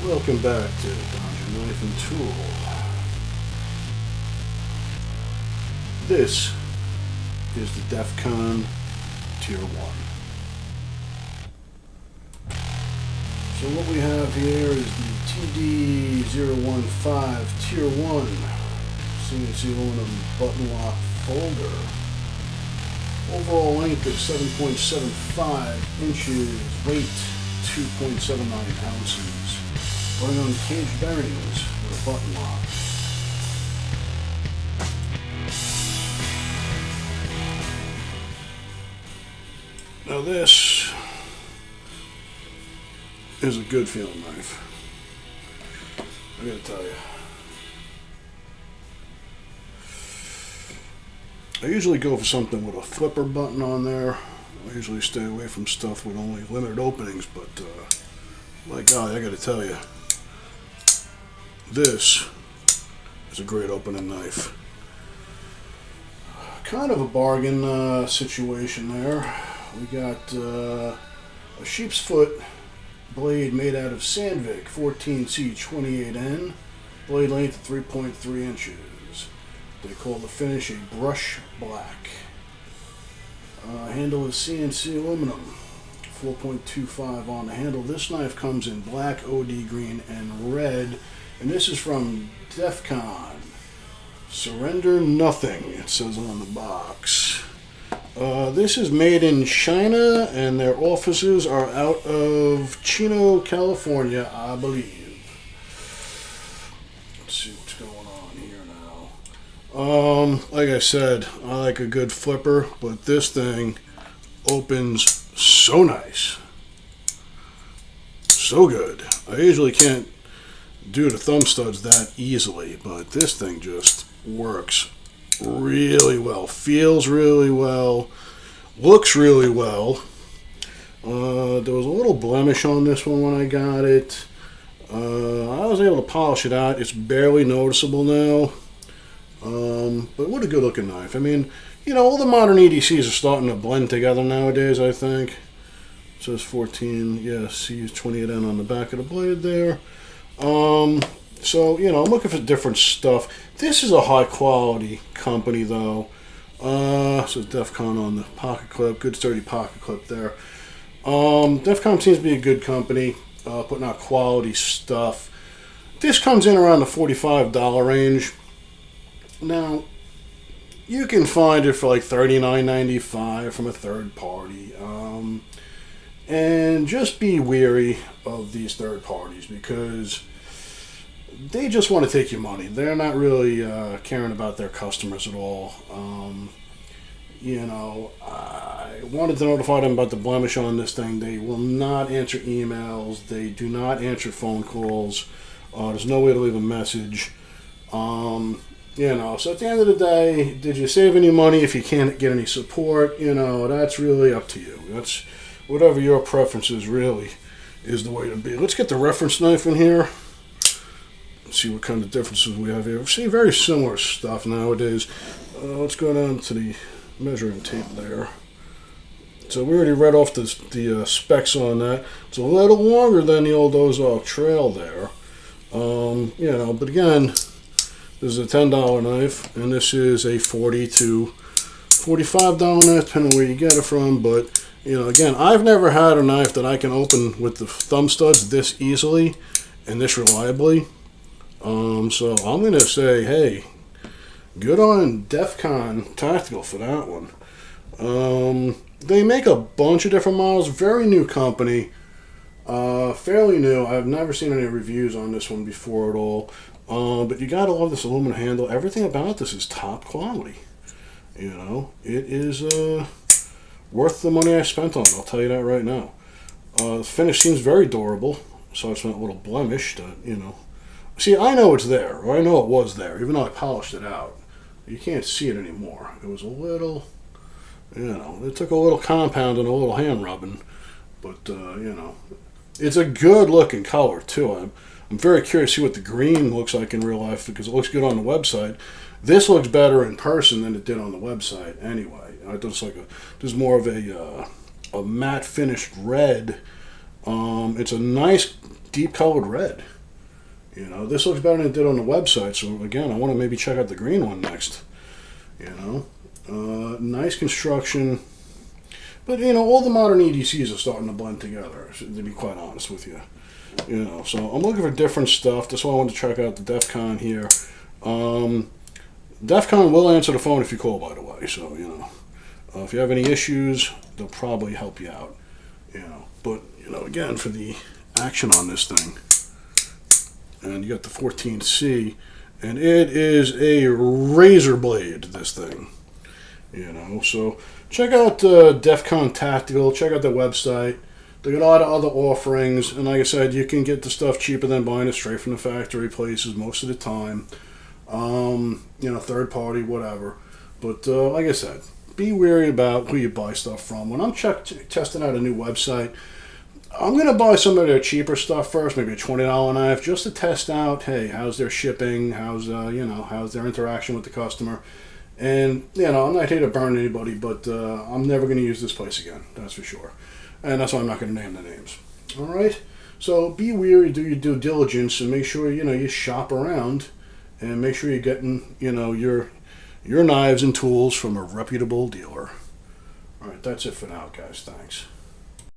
Welcome back to Donjon Knife and Tool. This is the DEFCON Tier 1. So what we have here is the TD015 Tier 1 CNC aluminum button lock folder. Overall length is 7.75 inches, weight 2.79 ounces. Running on cage bearings with a button lock. Now this is a good feeling knife. I gotta tell you. I usually go for something with a flipper button on there. I usually stay away from stuff with only limited openings, but my God, I gotta tell you, this is a great opening knife. Kind of a bargain situation there. We got a sheep's foot blade made out of Sandvik 14C28N, blade length of 3.3 inches. They call the finish a brush black. Handle is CNC aluminum, 4.25 on the handle. This knife comes in black, OD green, and red. And this is from DEFCON. Surrender nothing, it says on the box. This is made in China, and their offices are out of Chino, California, I believe. Let's see what's going on here now. Like I said, I like a good flipper, but this thing opens so nice. So good. I usually can't do the thumb studs that easily, but this thing just works really well, feels really well, looks really well. There was a little blemish on this one when I got it. I was able to polish it out. It's barely noticeable now, but what a good looking knife. I mean, you know, all the modern EDCs are starting to blend together nowadays, I think. It says 14, yeah, C28N on the back of the blade there. So, you know, I'm looking for different stuff. This is a high quality company though. So DEFCON on the pocket clip, good sturdy pocket clip there. DEFCON seems to be a good company, putting out quality stuff. This comes in around the $45 range. Now, you can find it for like $39.95 from a third party. And just be wary of these third parties because they just want to take your money. They're not really caring about their customers at all. You know, I wanted to notify them about the blemish on this thing. They will not answer emails. They do not answer phone calls. There's no way to leave a message. You know, so at the end of the day, did you save any money if you can't get any support? You know, that's really up to you. That's whatever your preference is, really is the way to be. Let's get the reference knife in here. Let's see what kind of differences we have here. We see very similar stuff nowadays. Let's go down to the measuring tape there. So we already read off the specs on that. It's a little longer than the old Ozark Trail there. You know, but again, this is a $10 knife, and this is a $40 to $45 knife, depending on where you get it from. But, you know, again, I've never had a knife that I can open with the thumb studs this easily and this reliably. So I'm going to say, hey, good on DEFCON Tactical for that one. They make a bunch of different models. Very new company. Fairly new. I've never seen any reviews on this one before at all. But you got to love this aluminum handle. Everything about this is top quality. You know, it is worth the money I spent on it. I'll tell you that right now. The finish seems very durable. So it's not a little blemished, you know. See, I know it's there, or I know it was there, even though I polished it out. You can't see it anymore. It was a little, you know, it took a little compound and a little hand rubbing, but, you know, it's a good looking color, too. I'm very curious to see what the green looks like in real life, because it looks good on the website. This looks better in person than it did on the website anyway. There's more of a matte finished red. It's a nice deep colored red. You know, this looks better than it did on the website. So again, I want to maybe check out the green one next. You know, nice construction. But, you know, all the modern EDCs are starting to blend together, to be quite honest with you. You know, so I'm looking for different stuff. That's why I wanted to check out the DEFCON here. DEFCON will answer the phone if you call, by the way. So, you know, if you have any issues, they'll probably help you out. You know, but, you know, again, for the action on this thing, and you got the 14C, and it is a razor blade, this thing. You know, so check out DEFCON Tactical. Check out their website. They got a lot of other offerings, and like I said, you can get the stuff cheaper than buying it straight from the factory places most of the time. You know, third party, whatever. But like I said, be wary about who you buy stuff from. When I'm testing out a new website, I'm going to buy some of their cheaper stuff first, maybe a $20 knife, just to test out, hey, how's their shipping, how's, you know, how's their interaction with the customer. And, you know, I'm not here to burn anybody, but I'm never going to use this place again, that's for sure. And that's why I'm not going to name the names. All right? So be wary, do your due diligence, and make sure, you know, you shop around, and make sure you're getting, you know, your knives and tools from a reputable dealer. All right, that's it for now, guys. Thanks.